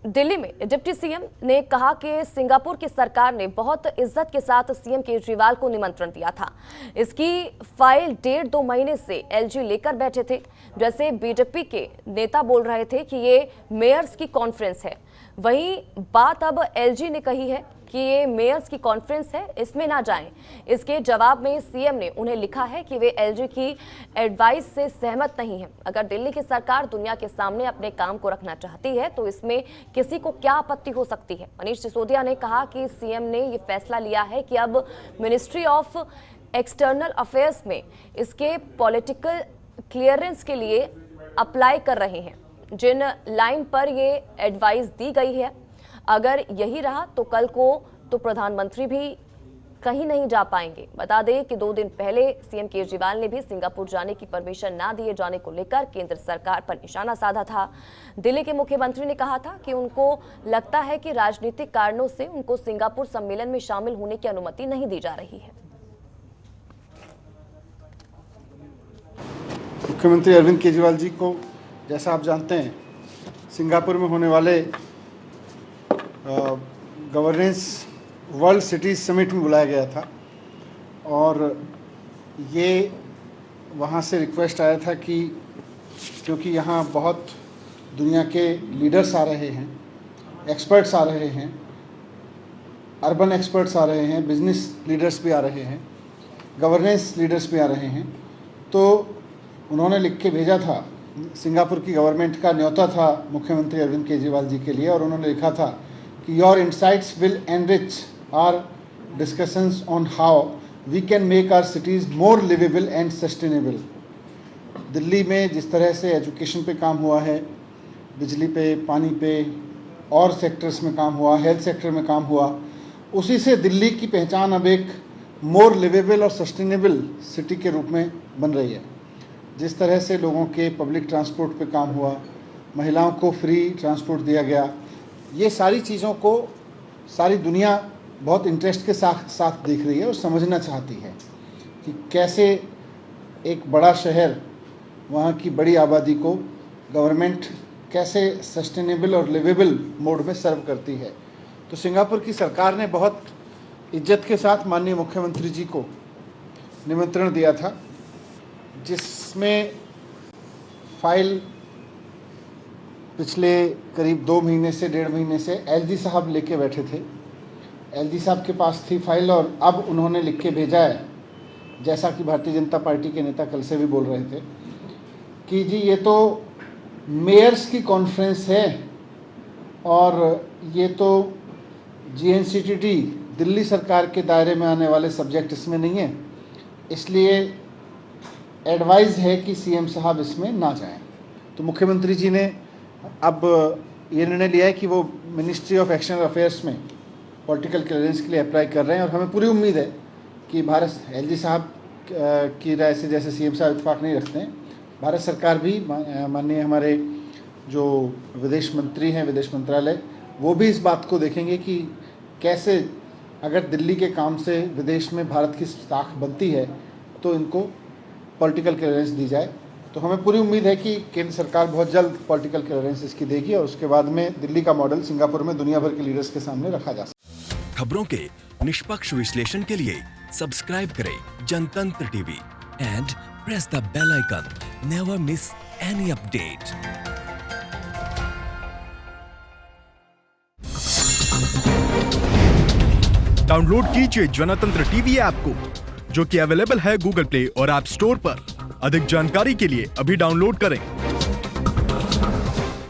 दिल्ली में deputy CM ने कहा कि सिंगापुर की सरकार ने बहुत इज्जत के साथ सीएम केजरीवाल को निमंत्रण दिया था। इसकी फाइल 1.5-2 महीने से एलजी लेकर बैठे थे। जैसे बीजेपी के नेता बोल रहे थे कि ये मेयर्स की कॉन्फ्रेंस है, वहीं बात अब एलजी ने कही है कि ये मेयर्स की कॉन्फ्रेंस है, इसमें ना जाएं। इसके जवाब में सीएम ने उन्हें लिखा है कि वे एलजी की एडवाइस से सहमत नहीं है। अगर दिल्ली की सरकार दुनिया के सामने अपने काम को रखना चाहती है तो इसमें किसी को क्या आपत्ति हो सकती है। मनीष सिसोदिया ने कहा कि सीएम ने ये फैसला लिया है कि अब मिनिस्ट्री ऑफ एक्सटर्नल अफेयर्स में इसके पॉलिटिकल क्लियरेंस के लिए अप्लाई कर रहे हैं। जिन लाइन पर ये एडवाइस दी गई है, अगर यही रहा तो कल को तो प्रधानमंत्री भी कहीं नहीं जा पाएंगे। बता दें कि 2 दिन पहले सीएम केजरीवाल ने भी सिंगापुर जाने की परमिशन ना दिए जाने को लेकर केंद्र सरकार पर निशाना साधा था। दिल्ली के मुख्यमंत्री ने कहा था कि उनको लगता है कि राजनीतिक कारणों से उनको सिंगापुर सम्मेलन में शामिल होने की अनुमति नहीं दी जा रही है। मुख्यमंत्री अरविंद केजरीवाल जी को, जैसा आप जानते हैं, सिंगापुर में होने वाले गवर्नेंस वर्ल्ड सिटीज़ समिट में बुलाया गया था और ये वहाँ से रिक्वेस्ट आया था कि क्योंकि यहाँ बहुत दुनिया के लीडर्स आ रहे हैं, एक्सपर्ट्स आ रहे हैं, अर्बन एक्सपर्ट्स आ रहे हैं, बिजनेस लीडर्स भी आ रहे हैं, गवर्नेंस लीडर्स भी आ रहे हैं, तो उन्होंने लिख के भेजा था। सिंगापुर की गवर्नमेंट का न्योता था मुख्यमंत्री अरविंद केजरीवाल जी के लिए और उन्होंने लिखा था कि your insights will enrich our discussions on how we can make our cities more liveable and sustainable. Delhi में जिस तरह से एजुकेशन पे काम हुआ है, बिजली पे, पानी पे और सेक्टर्स में काम हुआ, हेल्थ सेक्टर में काम हुआ, उसी से दिल्ली की पहचान अब एक मोर लिवेबल और सस्टेनेबल सिटी के रूप में बन रही है। जिस तरह से लोगों के पब्लिक ट्रांसपोर्ट पे काम हुआ, महिलाओं को फ्री ट्रांसपोर्ट दिया गया, ये सारी चीज़ों को सारी दुनिया बहुत इंटरेस्ट के साथ देख रही है और समझना चाहती है कि कैसे एक बड़ा शहर, वहाँ की बड़ी आबादी को गवर्नमेंट कैसे सस्टेनेबल और लिवेबल मोड में सर्व करती है। तो सिंगापुर की सरकार ने बहुत इज्जत के साथ माननीय मुख्यमंत्री जी को निमंत्रण दिया था, जिसमें फाइल पिछले करीब 2 महीने से 1.5 महीने से एलजी साहब लेके बैठे थे। एलजी साहब के पास थी फाइल और अब उन्होंने लिख के भेजा है, जैसा कि भारतीय जनता पार्टी के नेता कल से भी बोल रहे थे कि जी ये तो मेयर्स की कॉन्फ्रेंस है और ये तो जीएनसीटीटी दिल्ली सरकार के दायरे में आने वाले सब्जेक्ट इसमें नहीं है, इसलिए एडवाइस है कि सीएम साहब इसमें ना जाएं। तो मुख्यमंत्री जी ने अब ये निर्णय लिया है कि वो मिनिस्ट्री ऑफ एक्सटर्नल अफेयर्स में पॉलिटिकल क्लियरेंस के लिए अप्लाई कर रहे हैं और हमें पूरी उम्मीद है कि भारत, एलजी साहब की राय से जैसे सीएम साहब इत्तेफाक नहीं रखते हैं, भारत सरकार भी, माननीय हमारे जो विदेश मंत्री हैं, विदेश मंत्रालय, वो भी इस बात को देखेंगे कि कैसे अगर दिल्ली के काम से विदेश में भारत की साख बनती है तो इनको पॉलिटिकल क्लियरेंस दी जाए। तो हमें पूरी उम्मीद है कि केंद्र सरकार बहुत जल्द पॉलिटिकल क्लियरेंस इसकी देगी और उसके बाद में दिल्ली का मॉडल सिंगापुर में दुनिया भर के लीडर्स के सामने रखा जा सके। खबरों के निष्पक्ष विश्लेषण के लिए सब्सक्राइब करें Janatantra TV and press the bell icon. Never miss any update. Download कीजिए जनतंत्र टीवी ऐप को, जो कि अवेलेबल है गूगल प्ले और ऐप स्टोर पर। अधिक जानकारी के लिए अभी डाउनलोड करें।